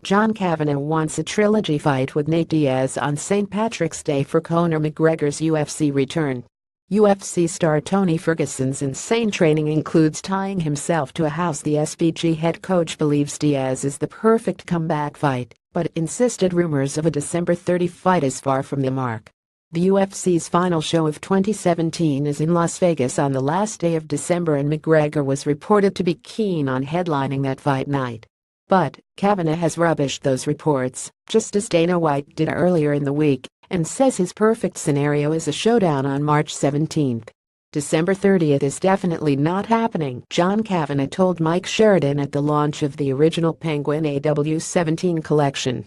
John Kavanagh wants a trilogy fight with Nate Diaz on St. Patrick's Day for Conor McGregor's UFC return. UFC star Tony Ferguson's insane training includes tying himself to a house. The SBG head coach believes Diaz is the perfect comeback fight, but insisted rumors of a December 30 fight is far from the mark. The UFC's final show of 2017 is in Las Vegas on the last day of December, and McGregor was reported to be keen on headlining that fight night. But Kavanagh has rubbished those reports, just as Dana White did earlier in the week, and says his perfect scenario is a showdown on March 17. December 30th is definitely not happening, John Kavanagh told Mike Sheridan at the launch of the original Penguin AW17 collection.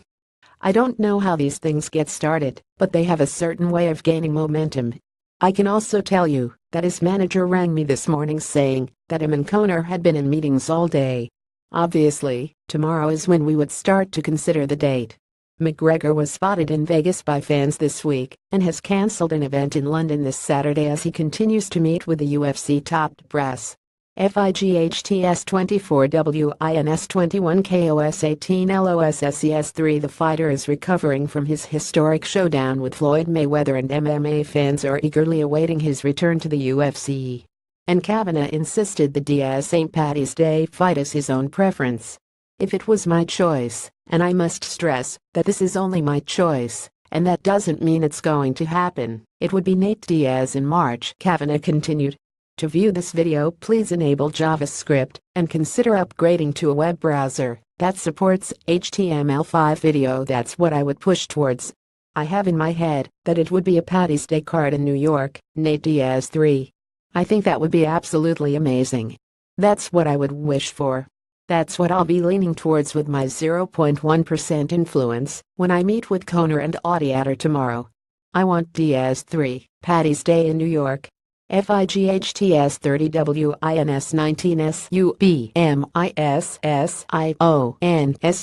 "I don't know how these things get started, but they have a certain way of gaining momentum. I can also tell you that his manager rang me this morning saying that him and Conor had been in meetings all day. Obviously, tomorrow is when we would start to consider the date." McGregor was spotted in Vegas by fans this week and has cancelled an event in London this Saturday as he continues to meet with the UFC top brass. FIGHTS 24 WINS 21 KOS 18 LOSSES 3. The fighter is recovering from his historic showdown with Floyd Mayweather, and MMA fans are eagerly awaiting his return to the UFC. And Kavanagh insisted the Diaz St. Paddy's Day fight is his own preference. "If it was my choice, and I must stress that this is only my choice, and that doesn't mean it's going to happen, it would be Nate Diaz in March," Kavanagh continued. To view this video, please enable JavaScript and consider upgrading to a web browser that supports HTML5 video. That's what I would push towards. "I have in my head that it would be a Paddy's Day card in New York, Nate Diaz 3. I think that would be absolutely amazing. That's what I would wish for. That's what I'll be leaning towards with my 0.1% influence when I meet with Conor and Audiator tomorrow. I want Diaz 3, Paddy's Day in New York. FIGHTS 30 WINS 19 SUBMISSIONS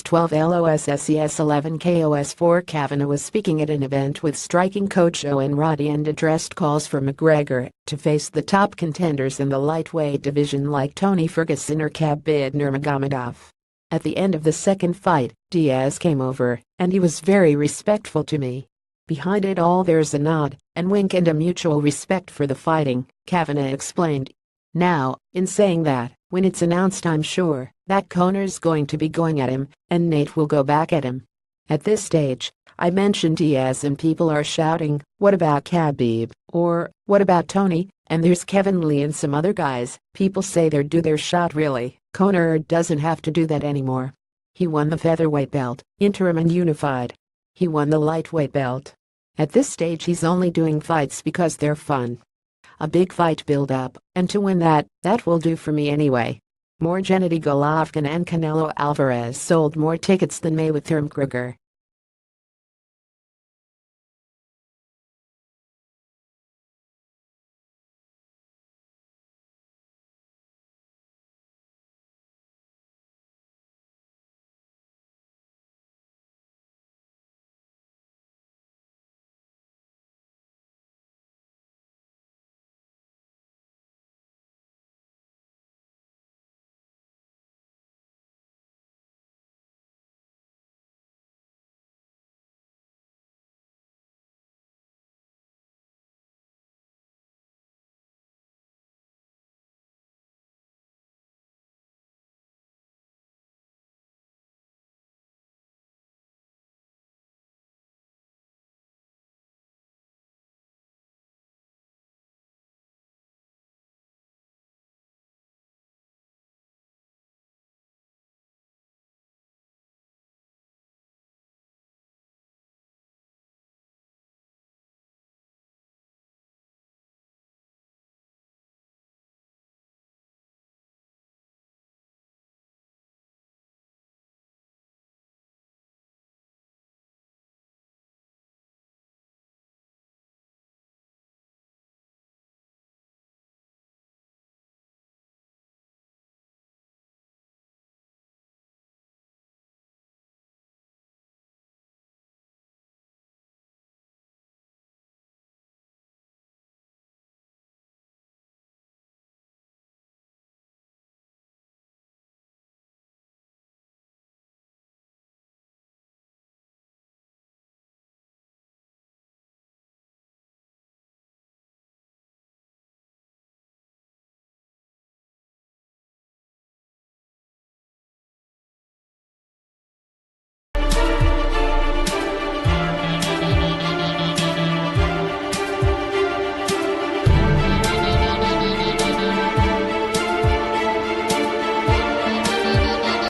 12 LOSSES 11 KOS 4. Kavanagh was speaking at an event with striking coach Owen Roddy and addressed calls for McGregor to face the top contenders in the lightweight division like Tony Ferguson or Khabib Nurmagomedov. "At the end of the second fight, Diaz came over, and he was very respectful to me. Behind it all there's a nod and wink and a mutual respect for the fighting," Kavanagh explained. "Now, in saying that, when it's announced, I'm sure that Conor's going to be going at him, and Nate will go back at him. At this stage, I mentioned Diaz and people are shouting, 'What about Khabib?' or 'What about Tony?' And there's Kevin Lee and some other guys. People say they're due their shot. Really, Conor doesn't have to do that anymore. He won the featherweight belt, interim and unified. He won the lightweight belt. At this stage he's only doing fights because they're fun. A big fight build-up, and to win that will do for me anyway. More Gennady Golovkin and Canelo Alvarez sold more tickets than Mayweather McGregor.